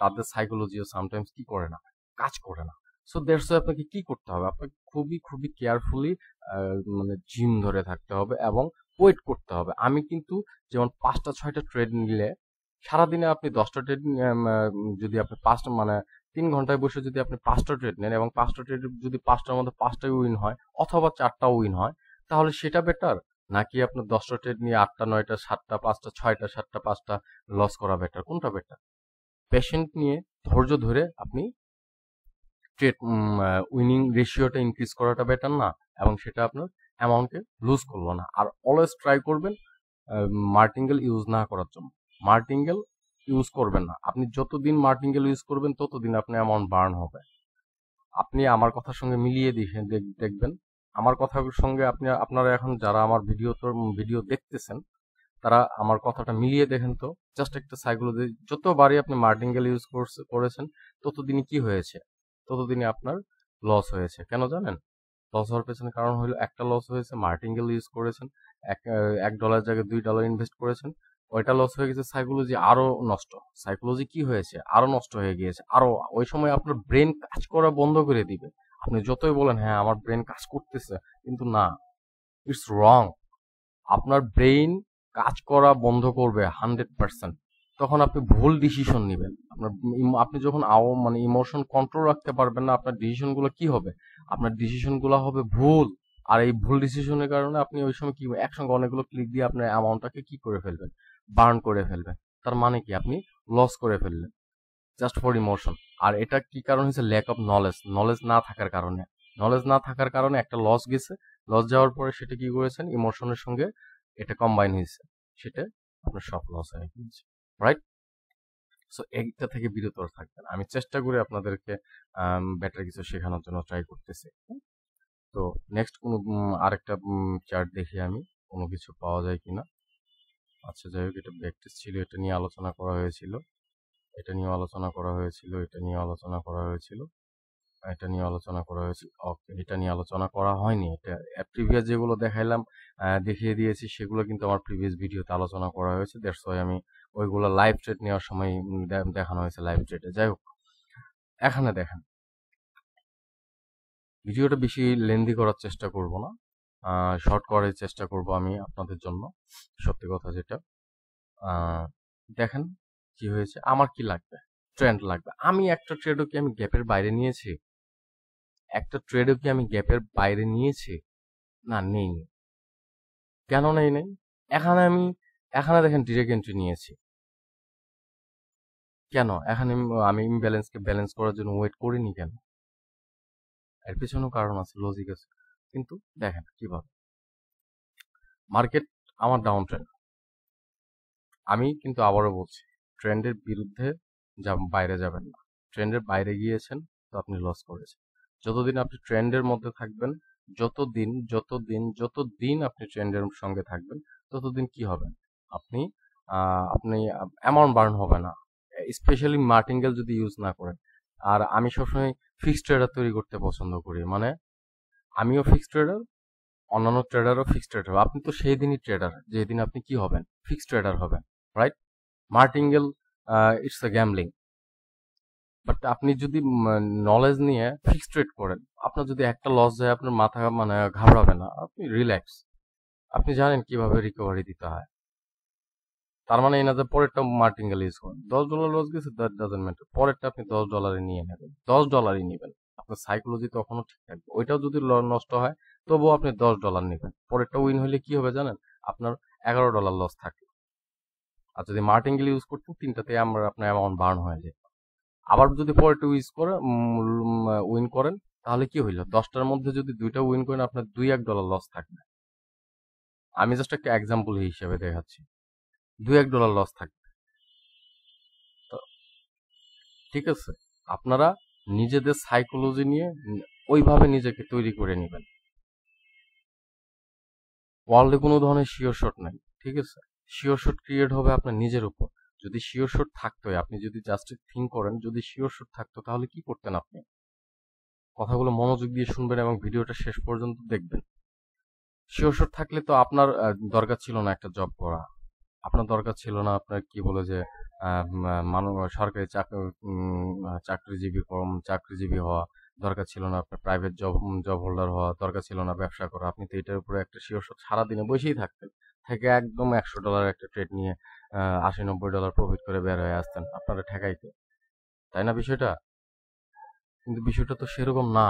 তাদের সাইকোলজিও সামটাইমস কি করে না, কাজ করে না। সো দ্যাটস ওয়াই আপনাকে কি করতে হবে, আপনাকে খুবই খুবই কেয়ারফুলি মানে জিম ধরে থাকতে হবে এবং ওয়েট করতে হবে। আমি কিন্তু যেমন 5টা 6টা ট্রেড নিলে সারাদিনে আপনি 10টা ট্রেড, যদি আপনি 5টা মানে 3 ঘন্টায় বসে যদি আপনি 5টা ট্রেড নেন এবং 5টা ট্রেড যদি 5টার মধ্যে 5টাই উইন হয় অথবা 4টা উইন হয়, তাহলে সেটা বেটার নাকি আপনার 10টা ট্রেড নিয়ে 8টা 9টা 7টা 5টা 6টা 7টা 5টা লস করা বেটার? কোনটা বেটার? পেশেন্ট নিয়ে ধৈর্য ধরে আপনি ট্রেড উইনিং রেশিওটা ইনক্রিজ করাটা বেটার না, এবং সেটা আপনার অ্যামাউন্টকে লুজ করলো না। আর অলওয়েজ ট্রাই করবেন মার্টিঙ্গেল ইউজ না করার জন্য। মার্টিঙ্গেল ইউজ করবেন না। আপনি যতদিন মার্টিঙ্গেল ইউজ করবেন ততদিন আপনার অ্যামাউন্ট বার্ন হবে। আপনি আমার কথার সঙ্গে মিলিয়ে দেখবেন। আমার কথার সঙ্গে আপনারা এখন যারা আমার ভিডিও দেখতেছেন তারা আমার কথাটা মিলিয়ে দেখেন তো। জাস্ট একটা সাইকোলজি, যতবারই আপনি মার্টিঙ্গেল ইউজ করেছেন ততদিনই কি হয়েছে, ততদিনই আপনার লস হয়েছে। কেন জানেন? লস হওয়ার পেছনে কারণ হলো, একটা লস হয়েছে মার্টিঙ্গেল ইউজ করেছেন, $1 জায়গায় $2 ইনভেস্ট করেছেন, ওইটা লস হয়ে গেছে। সাইকোলজি আরো নষ্ট। সাইকোলজি কি হয়েছে? আরো নষ্ট হয়ে গিয়েছে। আরো ওই সময় আপনার ব্রেন কাজ করা বন্ধ করে দিবে। আপনি যতই বলেন হ্যাঁ আমার ব্রেন কাজ করতেছে, কিন্তু না, ইটস রং। আপনার ব্রেইন কাজ করা বন্ধ করবে 100%। তখন আপনি ভুল ডিসিশন নেবেন। আপনি যখন মানে ইমোশন কন্ট্রোল রাখতে পারবেন না, আপনার ডিসিশন গুলো কি হবে? আপনার ডিসিশন গুলো হবে ভুল। আর এই ভুল ডিসিশনের কারণে আপনি ওই সময় কি একসঙ্গে অনেকগুলো ক্লিক দিয়ে আপনার অ্যামাউন্টটাকে কি করে ফেলবেন? বার্ন করে ফেলবেন। তার মানে কি? আপনি লস করে ফেললেন জাস্ট ফর ইমোশন। আর এটা কি কারণ হচ্ছে? Lack of knowledge. নলেজ না থাকার কারণে। নলেজ না থাকার কারণে একটা লস গেছে। লস যাওয়ার পরে সেটা কি করেছেন? ইমোশনের সঙ্গে এটা কম্বাইন হয়েছে, সেটা আপনার সব লস হয়ে গিয়েছে, রাইট? সো এইটা থেকে বিরত থাকবেন। আমি চেষ্টা করি আপনাদেরকে বেটার কিছু শেখানোর জন্য ট্রাই করতেছি। তো নেক্সট কোনো আরেকটা চার্ট দেখি আমি, কোনো কিছু পাওয়া যায় কিনা। আচ্ছা যাই হোক, এটা ব্যাকটেস্ট ছিল, এটা নিয়ে আলোচনা করা হয়েছিল, এটা নিয়ে আলোচনা করা হয়েছিল, এটা নিয়ে আলোচনা করা হয়েছিল, এটা নিয়ে আলোচনা করা হয়েছিল। ওকে, এটা নিয়ে আলোচনা করা হয়নি। এটা প্রিভিয়াস যেগুলো দেখাইলাম, দেখিয়ে দিয়েছি, সেগুলো কিন্তু আমার প্রিভিয়াস ভিডিওতে আলোচনা করা হয়েছে। দ্যাটস ওয়াই আমি ওইগুলো লাইভ ট্রেড নেওয়ার সময় দেখানো হয়েছে লাইভ ট্রেডে। যাই হোক, এখানে দেখেন, ভিডিওটা বেশি লেন্দি করার চেষ্টা করব না, শর্ট করার চেষ্টা করব আমি আপনাদের জন্য। সত্যি কথা যেটা, দেখেন কি হয়েছে। আমার কি লাগবে? ট্রেন্ড লাগবে। আমি একটা ট্রেডও কি আমি গ্যাপের বাইরে নিয়েছি? একটা ট্রেডও কি আমি গ্যাপের বাইরে নিয়েছি? না, নেই। কেন নেই? এখানে দেখেন ডিরেক্ট এন্ট্রি নিয়েছি। কেন? এখানে আমি ইমব্যালেন্সকে ব্যালেন্স করার জন্য ওয়েট করিনি কেন? এর পেছনেও কারণ আছে, লজিক আছে। কিন্তু দেখেন কিভাবে মার্কেট আমার ডাউন ট্রেন্ড। আমি কিন্তু আবারও বলছি, ট্রেন্ডের বিরুদ্ধে বাইরে যাবেন না। ট্রেন্ডের বাইরে গিয়েছেন তো আপনি লস করেছেন। যতদিন আপনি ট্রেন্ডের মধ্যে থাকবেন, যতদিন আপনি ট্রেন্ডের সঙ্গে থাকবেন, ততদিন কি হবে? আপনি অ্যামাউন্ট বার্ন হবে না, স্পেশালি মার্টিঙ্গেল যদি ইউজ না করেন। আর আমি সবসময় ফিক্সড ট্রেডার তৈরি করতে পছন্দ করি। মানে আমিও ফিক্সড ট্রেডার, অন্যান্য ট্রেডারও ফিক্সড ট্রেডার হবে। আপনি তো সেই দিনই ট্রেডার যেদিন আপনি কি হবেন? ফিক্সড ট্রেডার হবেন, right? Martingale it's a gambling. But আপনি যদি নলেজ নিয়ে ফিক্সড ট্রেড করেন, আপনার যদি একটা লস যায় আপনার মাথা মানে ঘাবড়াবে না, আপনি রিল্যাক্স। আপনি জানেন কিভাবে রিকভারি দিতে হয়। তার মানে এই না যে পরেরটা মার্টিঙ্গেল ইউজ করেন, $10 লস গেছে, দ্যাট ডাজন্ট ম্যাটার, পরেরটা আপনি $10 নিয়ে নেবেন, $10 নেবেন। আপনার সাইকোলজি তখনও ঠিক থাকবে। ওইটাও যদি নষ্ট হয় তবুও আপনি $10 নেবেন। পরেরটা উইন হলে কি হবে জানেন? আপনার $11 লস থাকে। আর যদি মার্টিঙ্গেল ইউজ করতেন, তিনটাতে আপনার অ্যামাউন্ট বার্ন হয়ে যেত। আবার যদি পরেরটা উইন করেন, তাহলে কি হইলো? 10টার মধ্যে যদি 2টা উইন করেন, আপনার $2-1 লস থাকবে। আমি জাস্ট একটা এক্সাম্পল হিসেবে দেখাচ্ছি, $2-1 লস থাকবে। ঠিক আছে? আপনারা নিজেদের সাইকোলজি নিয়ে ওইভাবে নিজেকে তৈরি করে নেবেন। ওয়ার্ল্ডে কোনো ধরনের শিওর শট নাই, ঠিক আছে? শিওর শট ক্রিয়েট হবে আপনার নিজের উপর। যদি শিওর শট থাকতো, আপনি যদি জাস্ট থিঙ্ক করেন, যদি শিওর শট থাকতো তাহলে কি করতেন আপনি? কথাগুলো মনোযোগ দিয়ে শুনবেন এবং ভিডিওটা শেষ পর্যন্ত দেখবেন। শিওর শট থাকলে তো আপনার দরকার ছিল না একটা জব করা, আপনার দরকার ছিল না আপনার কি বলে যে মানুষ সরকারি চাকরিজীবী হওয়া, দরকার ছিল না আপনার প্রাইভেট জব হোল্ডার হওয়া, দরকার ছিল না ব্যবসা করা। আপনি তো এটার উপরে একটা শিওর শট সারাদিনে বসেই থাকতেন, থেকে একদম $100 একটা ট্রেড নিয়ে $80-90 প্রফিট করে বের হয়ে আসতেন, আপনারা ঠেকাইতে, তাই না বিষয়টা? কিন্তু বিষয়টা তো সেরকম না।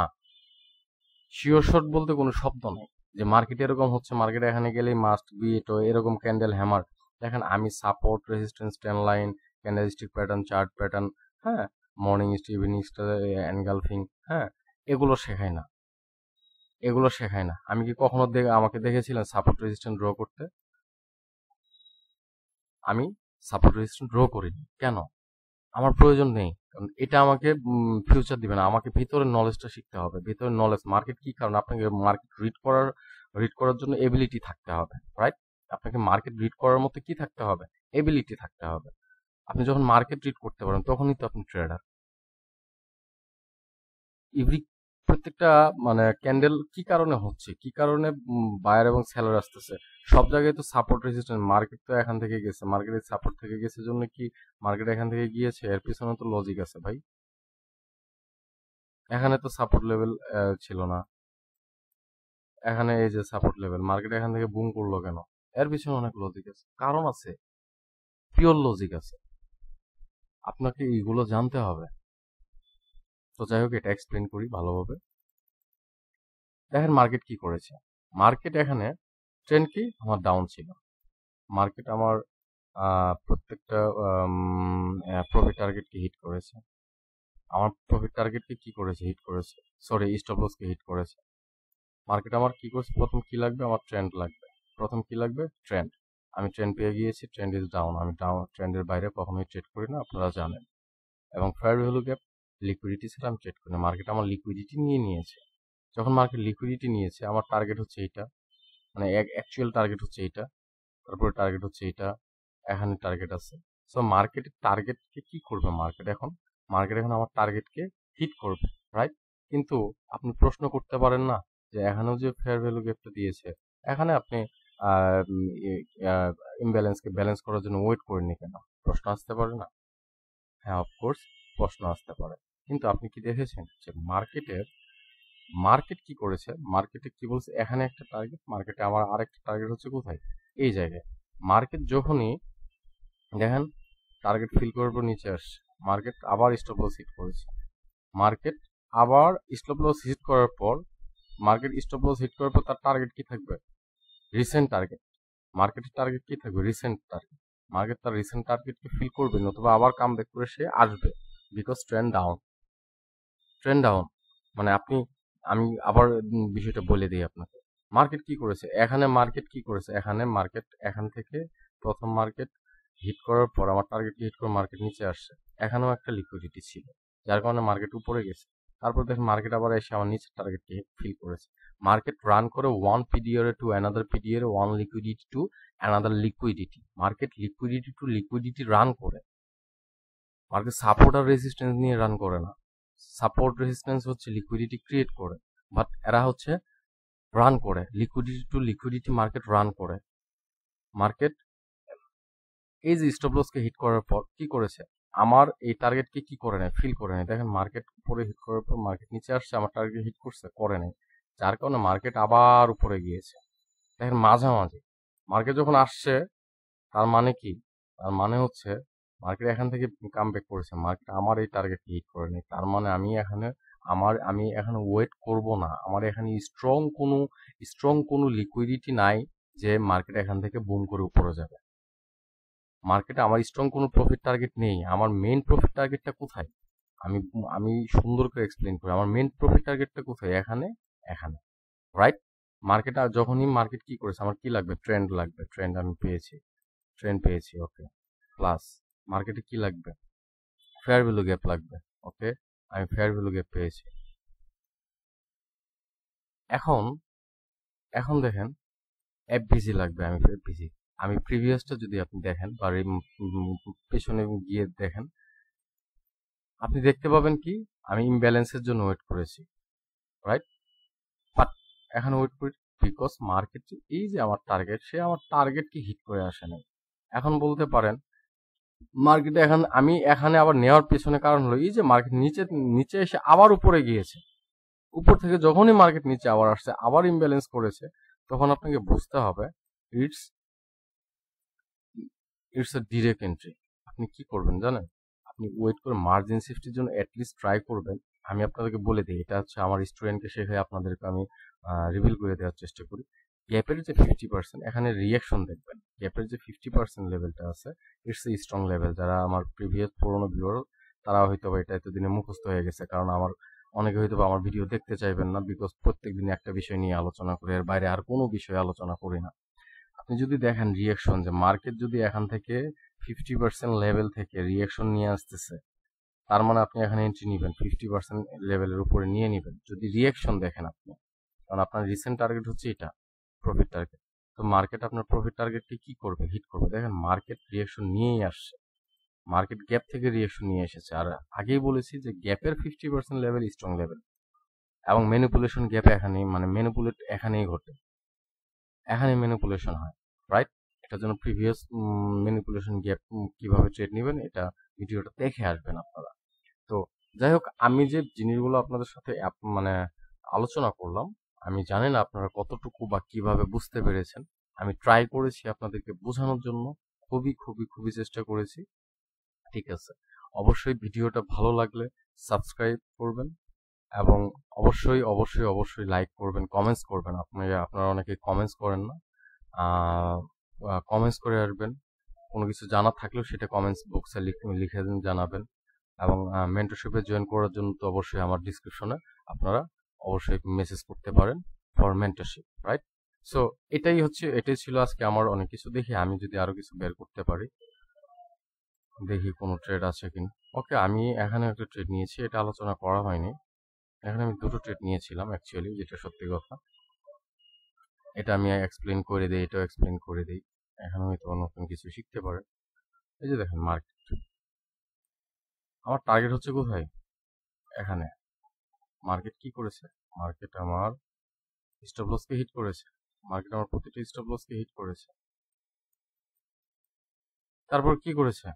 শিওর শট বলতে কোনো শব্দ নেই যে মার্কেট এরকম হচ্ছে, মার্কেটে এখানে গেলেই মাস্ট বি তো এরকম ক্যান্ডেল হ্যামার। দেখেন আমি support, resistance, trend line, candlestick pattern, chart pattern, হ্যাঁ, morning star, evening star, engulfing, হ্যাঁ, এগুলো শেখাই না, এগুলো শেখাই না। আমি কি কখনো আমাকে দেখেছিলেন সাপোর্ট রেজিস্ট্যান্স ড্র করতে? আমি সাপোর্ট রেজিস্ট্যান্স ড্র করিনি। কেন? আমার প্রয়োজন নেই, কারণ এটা আমাকে ফিউচার দিবে না। আমাকে ভিতরের নলেজটা শিখতে হবে, ভিতরের নলেজ, মার্কেট কি কারণ, আপনাকে মার্কেট রিড করার জন্য এবিলিটি থাকতে হবে, রাইট? আপনাকে মার্কেট রিড করার মতো কি থাকতে হবে? এবিলিটি থাকতে হবে। আপনি যখন মার্কেট রিড করতে পারেন তখনই তো আপনি ট্রেডার। এভরি প্রত্যেকটা মানে ক্যান্ডেল কি কারণে হচ্ছে, কি কারণে বায়ার এবং সেলার আসতেছে, সব জায়গায় তো সাপোর্ট রেজিস্ট্যান্স। মার্কেট তো এখান থেকে গেছে, মার্কেটের সাপোর্ট থেকে গেছে জন্য কি মার্কেট এখান থেকে গিয়েছে? এর পিছনে তো লজিক আছে ভাই। এখানে তো সাপোর্ট লেভেল ছিল না, এখানে এই যে সাপোর্ট লেভেল, মার্কেট এখান থেকে বুম করলো কেন? এর পিছনে অনেক লজিক আছে, কারণ আছে, পিওর লজিক আছে। আপনাকে এইগুলো জানতে হবে। তো যাই হোক, এটা এক্সপ্লেন করি ভালোভাবে। দেখেন মার্কেট কি করেছে। মার্কেট এখানে ট্রেন্ড কি আমার ডাউন ছিল, মার্কেট আমার প্রত্যেকটা প্রফিট টার্গেটকে হিট করেছে। আমার প্রফিট টার্গেটকে কি করেছে? হিট করেছে। সরি, স্টপ লসকে হিট করেছে। মার্কেট আমার কি করছে? প্রথম কি লাগবে? আমার ট্রেন্ড লাগবে। প্রথম কি লাগবে? ট্রেন্ড। আমি ট্রেন্ড পেয়ে গিয়েছি, ট্রেন্ড ইজ ডাউন। আমি ডাউন ট্রেন্ডের বাইরে কখনোই ট্রেড করি না, আপনারা জানেন। এবং ফেয়ার ভ্যালু গ্যাপ, লিকুইডিটি ছাড়া আমি ট্রেড করি না। মার্কেট আমার লিকুইডিটি নিয়ে নিয়েছে। যখন মার্কেট লিকুইডিটি নিয়েছে, আমার টার্গেট হচ্ছে এইটা, মানে অ্যাকচুয়াল টার্গেট হচ্ছে এইটা, তারপরে টার্গেট হচ্ছে এইটা, এখানে টার্গেট আছে। সো মার্কেটের টার্গেটকে কি করবে? মার্কেট এখন আমার টার্গেটকে হিট করবে, রাইট? কিন্তু আপনি প্রশ্ন করতে পারেন না যে এখানেও যে ফেয়ার ভ্যালু গ্যাপটা দিয়েছে, এখানে আপনি ইমব্যালেন্সকে ব্যালেন্স করার জন্য ওয়েট করেননি কেন? প্রশ্ন আসতে পারে না? হ্যাঁ, অফকোর্স প্রশ্ন আসতে পারে। কিন্তু আপনি কি দেখেছেন যে মার্কেট কি করেছে? মার্কেটে কি বলছে? এখানে একটা টার্গেট, মার্কেটে আমার আরেকটা টার্গেট হচ্ছে কোথায়? এই জায়গায়। মার্কেট যখনই দেখেন টার্গেট ফিল করার পর নিচে আসছে, মার্কেট আবার স্টপ লস হিট করেছে। মার্কেট আবার স্টপ লস হিট করার পর তার টার্গেট কি থাকবে? Recent target. মার্কেটের টার্গেট কি থাকবে? Recent target. মার্কেট তার রিসেন্ট টার্গেটকে ফিল করবে, নতুবা আবার কামব্যাক করে সে আসবে, বিকজ ট্রেন্ড ডাউন। মানে আমি আবার বিষয়টা বলে দিই আপনাকে। মার্কেট কি করেছে? এখানে মার্কেট এখান থেকে প্রথম মার্কেট হিট করার পর আমার টার্গেটকে হিট করে মার্কেট নিচে আসছে। এখানেও একটা লিকুইডিটি ছিল, যার কারণে মার্কেট উপরে গেছে। তারপর দেখেন মার্কেট আবার এসে আমার নিচের টার্গেটকে ফিল করেছে। মার্কেট রান করে one PDR to another PDR, one liquidity to another liquidity. Market liquidity to liquidity run করে। মার্কেট সাপোর্ট আর রেজিস্ট্যান্স নিয়ে রান করে না। সাপোর্ট রেজিস্ট্যান্স হচ্ছে লিকুইডিটি ক্রিয়েট করে, বাট এরা হচ্ছে রান করে। Liquidity to liquidity market run করে। মার্কেট এই যে স্টপ লসকে হিট করার পর কি করেছে? আমার এই টার্গেটকে কি করে নেয়? ফিল করে নেয়। দেখেন মার্কেট উপরে হিট করার পর মার্কেট নিচে আসছে, আমার টার্গেট হিট করছে? করে নেয়। যার কারণে মার্কেট আবার উপরে গিয়েছে। দেখেন মাঝামাঝি মার্কেট যখন আসছে, তার মানে কি? তার মানে হচ্ছে মার্কেট এখান থেকে কামব্যাক করেছে, মার্কেট আমার এই টার্গেট হিট করে নেই। তার মানে আমি এখানে ওয়েট করব না। আমার এখানে স্ট্রং কোনো লিকুইডিটি নাই যে মার্কেট এখান থেকে বুম করে উপরে যাবে। মার্কেটে আমার স্ট্রং কোনো প্রফিট টার্গেট নেই। আমার মেইন প্রফিট টার্গেটটা কোথায়? আমি আমি সুন্দর করে এক্সপ্লেন করি। আমার মেইন প্রফিট টার্গেটটা কোথায়? এখানে, রাইট? যখনই মার্কেট কি করেছে, আমার কি লাগবে? ট্রেন্ড লাগবে। ট্রেন্ড আমি পেয়েছি, ওকে। প্লাস মার্কেটে কি লাগবে? ফেয়ার ভ্যালু গ্যাপ লাগবে, ওকে। আমি ফেয়ার ভ্যালু গ্যাপ পেয়েছি। এখন দেখেন এফভিজি লাগবে, আমি এফভিজি। আমি প্রিভিয়াসটা যদি আপনি দেখেন বা পেছনে গিয়ে দেখেন, আপনি দেখতে পাবেন কি আমি ইমব্যালেন্সের জন্য ওয়েট করেছি, রাইট? বাট এখন ওয়েট করি বিকজ মার্কেট এই যে আমার টার্গেট, সে আমার টার্গেটকে হিট করে আসে নাই। এখন বলতে পারেন মার্কেটে আমি এখানে আবার নেওয়ার পেছনে কারণ হলো এই যে মার্কেট নিচে এসে আবার উপরে গিয়েছে। উপর থেকে যখনই মার্কেট নিচে আবার আসছে, আবার ইমব্যালেন্স করেছে, তখন আপনাকে বুঝতে হবে ইটস এ ডিরেক্ট এন্ট্রি। আপনি কি করবেন জানেন? আপনি ওয়েট করে মার্জিন সেফটির জন্য অ্যাটলিস্ট ট্রাই করবেন। আমি আপনাদেরকে বলে দিই, এটা হচ্ছে আমার স্টুডেন্টকে শেখায় আপনাদেরকে আমি রিভিল করে দেওয়ার চেষ্টা করি। গ্যাপের যে 50% এখানে রিয়াকশন দেখবেন। গ্যাপের যে 50% লেভেলটা আছে, ইটস এ স্ট্রং লেভেল। যারা আমার প্রিভিয়াস পুরোনো ভিডিওর, তারা হয়তো এটা এতদিনে মুখস্থ হয়ে গেছে, কারণ অনেকে হয়তো আমার ভিডিও দেখতে চাইবেন না, বিকজ প্রত্যেক দিন একটা বিষয় নিয়ে আলোচনা করি, এর বাইরে আর কোনো বিষয়ে আলোচনা করি না। আপনি যদি দেখেন রিয়াকশন, যে মার্কেট যদি এখান থেকে 50% লেভেল থেকে রিয়াকশন নিয়ে আসতেছে, তার মানে আপনি এখানে এন্ট্রি নেবেন 50% লেভেলের উপরে নিয়ে নেবেন যদি রিয়াকশন দেখেন আপনি, কারণ আপনার রিসেন্ট টার্গেট হচ্ছে এটা, প্রফিট টার্গেট। তো মার্কেট আপনার প্রফিট টার্গেটকে কি করবে? হিট করবে। দেখেন মার্কেট রিয়াকশন নিয়েই আসছে, মার্কেট গ্যাপ থেকে রিয়াকশন নিয়ে এসেছে। আর আগেই বলেছি যে গ্যাপের 50% লেভেল স্ট্রং লেভেল, এবং ম্যানিপুলেশন গ্যাপ এখানেই, মানে ম্যানিপুলেট এখানেই ঘটে, এখানে ম্যানিপুলেশন হয়, রাইট? এটার জন্য প্রিভিয়াস ম্যানিপুলেশন গ্যাপ কিভাবে ট্রেড নেবেন, এটা ভিডিওটা দেখে আসবেন আপনারা। তো যাই হোক, আমি যে জিনিসগুলো আপনাদের সাথে মানে আলোচনা করলাম, আমি জানি না আপনারা কতটুকু বা কিভাবে বুঝতে পেরেছেন। আমি ট্রাই করেছি আপনাদেরকে বোঝানোর জন্য, খুবই খুবই খুবই চেষ্টা করেছি। ঠিক আছে, অবশ্যই ভিডিওটা ভালো লাগলে সাবস্ক্রাইব করবেন, এবং অবশ্যই অবশ্যই অবশ্যই লাইক করবেন, কমেন্টস করবেন। আপনারা অনেকে কমেন্টস করেন না, কমেন্টস করে আসবেন। কোনো কিছু জানা থাকলেও সেটা কমেন্টস বক্সে লিখে জানাবেন। এবং মেন্টরশিপে জয়েন করার জন্য তো অবশ্যই আমার ডিসক্রিপশনে আপনারা অবশ্যই মেসেজ করতে পারেন ফর মেন্টরশিপ, রাইট? সো এটাই ছিল আজকে আমার অনেক কিছু। দেখি আমি যদি আরো কিছু বের করতে পারি, দেখি কোনো ট্রেড আছে কিনা। ওকে, আমি এখানে একটা ট্রেড নিয়েছি, এটা আলোচনা করা হয়নি। এখানে আমি দুটো ট্রেড নিয়েছিলাম অ্যাকচুয়ালি, যেটা সত্যি কথা। এটা আমি এক্সপ্লেন করে দিই, এটাও এক্সপ্লেন করে দিই, এখন হয়তো নতুন কিছু শিখতে পারে। এই যে দেখেন মার্কেট, আমার টার্গেট হচ্ছে কোথায়? এখানে। মার্কেট কি করেছে? মার্কেট আমার স্টপ লসকে হিট করেছে, মার্কেট আমার প্রতিটা স্টপ লসকে হিট করেছে। তারপর কি করেছে?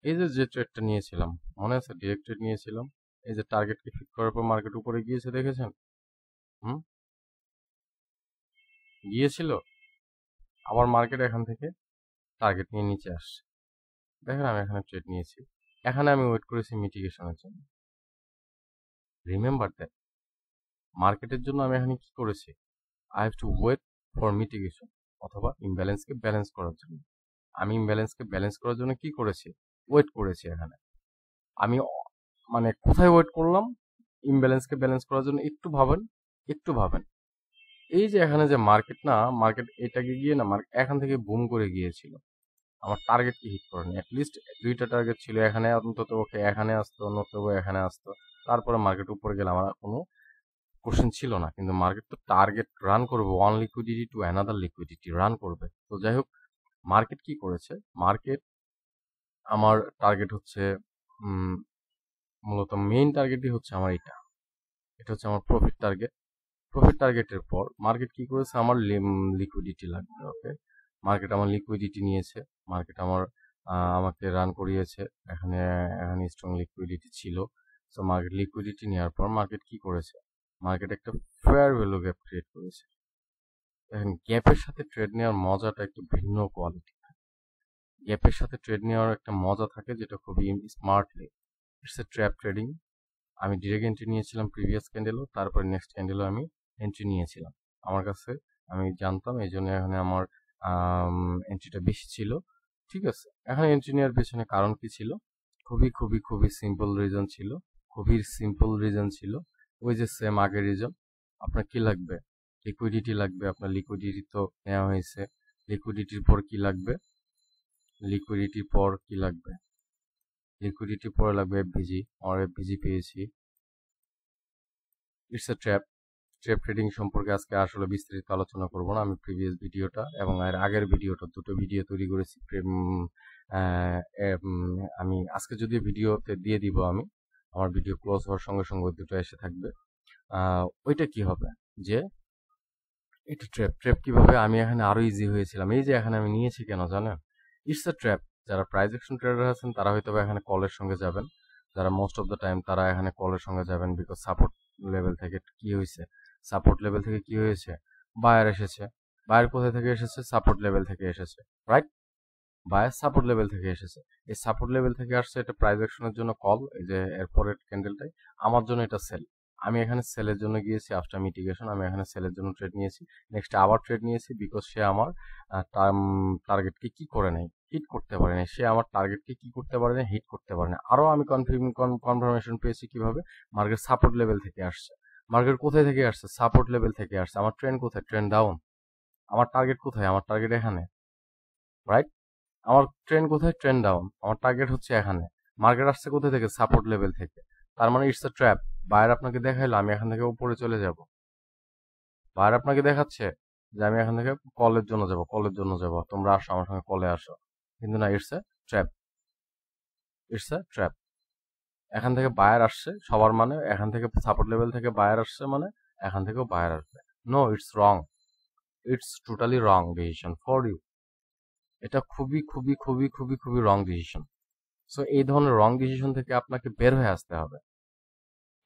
এই যে ট্রেডটা নিয়েছিলাম, মনে আছে? ডিরেক্ট ট্রেড নিয়েছিলাম, এই যে টার্গেটকে হিট করার পর মার্কেট উপরে গিয়েছে, দেখেছেন? হুম, গিয়েছিল, আবার মার্কেট এখান থেকে টার্গেট নিয়ে নিচে আসছে। দেখেন আমি এখানে ট্রেড নিয়েছি, এখানে আমি ওয়েট করেছি মিটিগেশনের জন্য। রিমেম্বার দ্যাট, মার্কেটের জন্য আমি এখানে কি করেছি? I have to wait for mitigation, অথবা ইমব্যালেন্সকে ব্যালেন্স করার জন্য। আমি ইমব্যালেন্সকে ব্যালেন্স করার জন্য কি করেছি? ওয়েট করেছি এখানে। আমি মানে কোথায় ওয়েট করলাম? ইমব্যালেন্সকে ব্যালেন্স করার জন্য। একটু ভাবেন, একটু ভাবেন। এই যে এখানে যে মার্কেট এটাকে গিয়ে না, মার্কেট এখান থেকে বুম করে গিয়েছিল, আমার টার্গেটকে হিট করেনি। অ্যাটলিস্ট দুইটা টার্গেট ছিল, এখানে অন্তত ওকে এখানে আসতো, নতুবা এখানে আসতো, তারপরে মার্কেট উপরে গেলে আমার কোনো কোশ্চেন ছিল না। কিন্তু মার্কেট তো টার্গেট রান করবে, one liquidity to another liquidity run করবে। তো যাই হোক, মার্কেট কি করেছে? মার্কেট আমার টার্গেট হচ্ছে মূলত মেইন টার্গেটই হচ্ছে আমার এটা হচ্ছে আমার প্রফিট টার্গেট। প্রফিট টার্গেটের পর মার্কেট কি করেছে? আমার লিকুইডিটি লাগবে। ওকে, মার্কেট আমার লিকুইডিটি নিয়েছে, মার্কেট আমাকে রান করিয়েছে, এখানে এখানে স্ট্রং লিকুইডিটি ছিল। সো মার্কেট লিকুইডিটি নেওয়ার পর মার্কেট কি করেছে? মার্কেট একটা ফেয়ার ভ্যালু গ্যাপ ক্রিয়েট করেছে। দেখেন, গ্যাপের সাথে ট্রেড নেওয়ার মজাটা একটু ভিন্ন কোয়ালিটি। গ্যাপের সাথে ট্রেড নেওয়ার একটা মজা থাকে, যেটা খুবই smartly. It's a trap trading. আমি ডিরেক্ট এন্ট্রি নিয়েছিলাম প্রিভিয়াস ক্যান্ডেলও, তারপর নেক্সট ক্যান্ডেলও আমি এন্ট্রি নিয়েছিলাম। আমার কাছে আমি জানতাম, এই জন্য এখানে আমার এন্ট্রিটা বেশি ছিল। ঠিক আছে, এখানে এন্ট্রি নেওয়ার পেছনে কারণ কি ছিল? খুবই খুবই খুবই সিম্পল রিজন ছিল, খুবই সিম্পল রিজন ছিল। ওই যে সেম আগের রিজন। আপনার কি লাগবে? লিকুইডিটি লাগবে। আপনার লিকুইডিটি তো নেওয়া হয়েছে। লিকুইডিটির পর কি লাগবে? লিকুইডিটির পর কি লাগবে? লিকুইডিটির পরে লাগবে এফভিজি। আমার এফভিজি পেয়েছি। It's a trap. Trade trading সম্পর্কে আজকে আসলে বিস্তারিত আলোচনা করব না। আমি প্রিভিয়াস ভিডিওটা এবং এর আগের ভিডিওটা দুটো ভিডিও তৈরি করেছি। আমি আজকে যদি ভিডিওতে দিয়ে দিব, আমি আমার ভিডিও ক্লোজ হওয়ার সঙ্গে সঙ্গে দুটো এসে থাকবে। ওইটা কি হবে যে এটা ট্র্যাপ কিভাবে আমি এখানে আরো ইজি হয়েছিলাম। এই যে এখানে আমি নিয়েছি কেন জানেন? It's a trap. যারা প্রাইস অ্যাকশন ট্রেডার আছেন তারা হয়তো এখানে কলের সঙ্গে যাবেন, যারা মোস্ট অফ দ্য টাইম তারা এখানে কলের সঙ্গে যাবেন, বিকজ সাপোর্ট লেভেল থেকে কি হয়েছে, সাপোর্ট লেভেল থেকে কি হয়েছে, বায়ার এসেছে। বায়ার কোথায় থেকে এসেছে? সাপোর্ট লেভেল থেকে এসেছে, রাইট? বায়ার সাপোর্ট লেভেল থেকে এসেছে। এই সাপোর্ট লেভেল থেকে আসছে, এটা প্রাইস অ্যাকশনের জন্য কল। এই যে এরপরের ক্যান্ডেলটাই আমার জন্য এটা সেল। আমি এখানে সেলের জন্য গিয়েছি আফটার মিটিগেশন। আমি এখানে সেলের জন্য ট্রেড নিয়েছি। নেক্সট আবার ট্রেড নিয়েছি, বিকজ সে আমার টার্গেটকে কি করে নাই, হিট করতে পারে নাই। সে আমার টার্গেটকে কি করতে পারে না, হিট করতে পারে না। আরো আমি কনফার্মেশন পেয়েছি কিভাবে? মার্কেট সাপোর্ট লেভেল থেকে আসছে। মার্কেট কোথায় থেকে আসছে? সাপোর্ট লেভেল থেকে আসছে। আমার ট্রেন্ড কোথায়? Trend down. আমার টার্গেট কোথায়? আমার টার্গেট এখানে, রাইট? আমার ট্রেন্ড কোথায়? Trend down. আমার টার্গেট হচ্ছে এখানে। মার্কেট আসছে কোথা থেকে? সাপোর্ট লেভেল থেকে। তার মানে ইটস এ ট্র্যাপ। বায়ার আপনাকে দেখাইলো আমি এখান থেকে উপরে চলে যাব। বায়ার আপনাকে দেখাচ্ছে যে আমি এখান থেকে কলের জন্য যাব, কলের জন্য যাব, তোমরা আসো আমার সঙ্গে কলে আসো। কিন্তু না, it's a trap. It's a trap. এখান থেকে বায়ার আসছে সবার, মানে এখান থেকে সাপোর্ট লেভেল থেকে বায়ার আসছে, মানে এখান থেকেও বায়ার আসবে। No, it's wrong. It's totally wrong decision for you. এটা খুবই খুবই খুবই খুবই খুবই রং ডিসিশন। সো এই ধরনের রং ডিসিশন থেকে আপনাকে বের হয়ে আসতে হবে।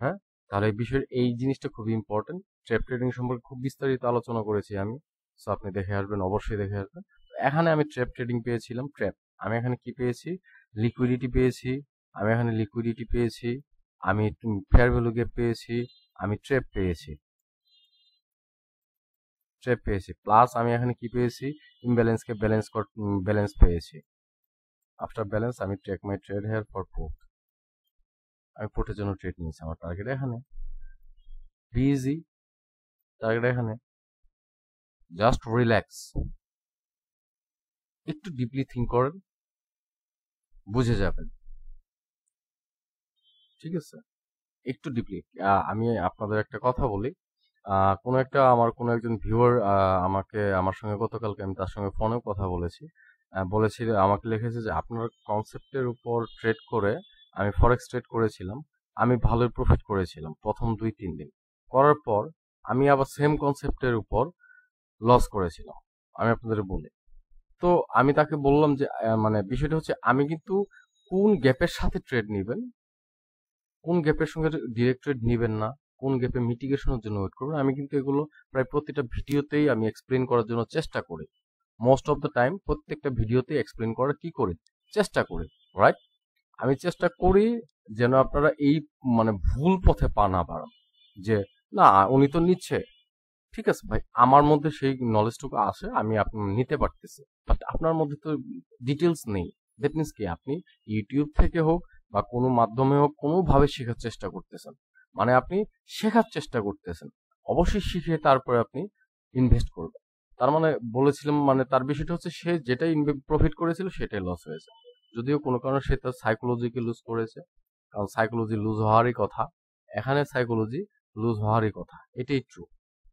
হ্যাঁ, তাহলে এই বিষয়ের এই জিনিসটা খুবই ইম্পর্টেন্ট। ট্রেড ট্রেডিং সম্পর্কে খুব বিস্তারিত আলোচনা করেছি আমি। সো আপনি দেখে আসবেন, অবশ্যই দেখে আসবেন। এখানে আমি ট্রেড ট্রেডিং পেয়েছিলাম, ট্র্যাপ। আমি এখানে কি পেয়েছি? লিকুইডিটি পেয়েছি। আমি এখানে লিকুইডিটি পেয়েছি। আমি ফেয়ার ভ্যালু গ্যাপ পেয়েছি। আমি ট্রেপ পেয়েছি, ট্রেপ পেয়েছি। প্লাস আমি এখানে কি পেয়েছি? ইমব্যালেন্সকে ব্যালেন্স পেয়েছি। আফটার ব্যালেন্স আমি take my trade here for put. আমি পুটের জন্য ট্রেড নিয়েছি। আমার টার্গেট এখানে, ইজি টার্গেট এখানে। জাস্ট রিল্যাক্স, একটু ডিপলি থিঙ্ক করেন, বুঝে যাবেন। ঠিক আছে, একটু ডিপলি। আমি আপনাদের একটা কথা বলি। কোনো একটা আমার কোনো একজন ভিউয়ার আমার সঙ্গে গতকালকে আমি তার সঙ্গে ফোনেও কথা বলেছি। বলেছিল, আমাকে লিখেছে যে আপনার কনসেপ্টের উপর ট্রেড করে আমি ফরেক্স ট্রেড করেছিলাম, আমি ভালোই প্রফিট করেছিলাম প্রথম 2-3 দিন। করার পর আমি আবার সেম কনসেপ্টের উপর লস করেছিলাম। আমি আপনাদের বলি, তো আমি তাকে বললাম যে মানে বিষয়টা হচ্ছে আমি কিন্তু কোন গ্যাপের সাথে ট্রেড নিবেন, কোন গ্যাপের সঙ্গে ডিরেক্ট ট্রেড নিবেন না, কোন গ্যাপে মিটিগেশনের জন্য ওয়েট করবেন, আমি কিন্তু এগুলো প্রায় প্রতিটা ভিডিওতেই আমি এক্সপ্লেন করার জন্য চেষ্টা করি। মোস্ট অফ দ্য টাইম প্রত্যেকটা ভিডিওতে এক্সপ্লেন করার কি করি, চেষ্টা করি, রাইট? আমি চেষ্টা করি যেন আপনারা এই মানে ভুল পথে পা না বাড়ান, যে না উনি তো নিচ্ছে, ঠিক আছে ভাই, আমার মধ্যে সেই নলেজটুকু আছে, আমি নিতে পারতেছি, বাট আপনার মধ্যে তো ডিটেলস নেই। দ্যাট মিনস কি, আপনি ইউটিউব থেকে হোক বা কোনো মাধ্যমে হোক কোনোভাবে শেখার চেষ্টা করতেছেন, মানে আপনি শেখার চেষ্টা করতেছেন, অবশ্যই শিখে তারপরে আপনি ইনভেস্ট করবেন। তার মানে বলেছিলাম, মানে তার বিষয়টা হচ্ছে সে যেটাই প্রফিট করেছিল সেটাই লস হয়েছে, যদিও কোনো কারণে সে তার সাইকোলজিকে লুজ করেছে, কারণ সাইকোলজি লুজ হওয়ারই কথা, এখানে সাইকোলজি লুজ হওয়ারই কথা, এটাই ট্রু,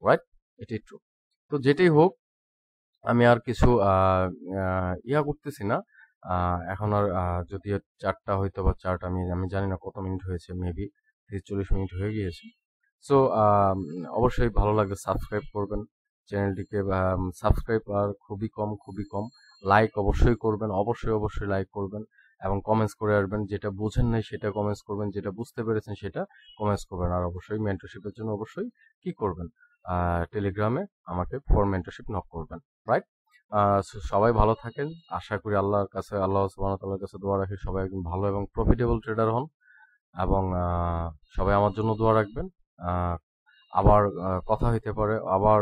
রাইট? এটাই ট্রু। তো যেটাই হোক, আমি আর কিছু ইয়া করতেছি না। এখন আর যদি চারটা হয়তো বা চার্ট আমি আমি জানি না কত মিনিট হয়েছে, মেবি 40 মিনিট হয়ে গিয়েছে। সো অবশ্যই ভালো লাগলে সাবস্ক্রাইব করবেন চ্যানেলটিকে। সাবস্ক্রাইব আর খুবই কম, খুবই কম। লাইক অবশ্যই করবেন, অবশ্যই অবশ্যই লাইক করবেন এবং কমেন্টস করে আসবেন। যেটা বুঝেন নাই সেটা কমেন্টস করবেন, যেটা বুঝতে পেরেছেন সেটা কমেন্টস করবেন। আর অবশ্যই মেন্টরশিপের জন্য অবশ্যই কি করবেন, টেলিগ্রামে আমাকে ফর মেন্টরশিপ নক করবেন, রাইট? সবাই ভালো থাকেন। আশা করি আল্লাহর কাছে, আল্লাহ সুবহানাহু ওয়া তাআলার কাছে দোয়া রাখি সবাই একজন ভালো এবং প্রফিটেবল ট্রেডার হন, এবং সবাই আমার জন্য দোয়া রাখবেন। আবার কথা হইতে পারে, আবার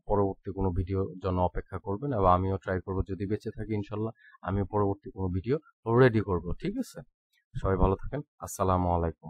পরবর্তী কোনো ভিডিওর জন্য অপেক্ষা করবেন, এবং আমিও ট্রাই করব, যদি বেঁচে থাকি ইনশাল্লাহ আমিও পরবর্তী কোনো ভিডিও রেডি করব। ঠিক আছে, সবাই ভালো থাকেন। আসসালামু আলাইকুম।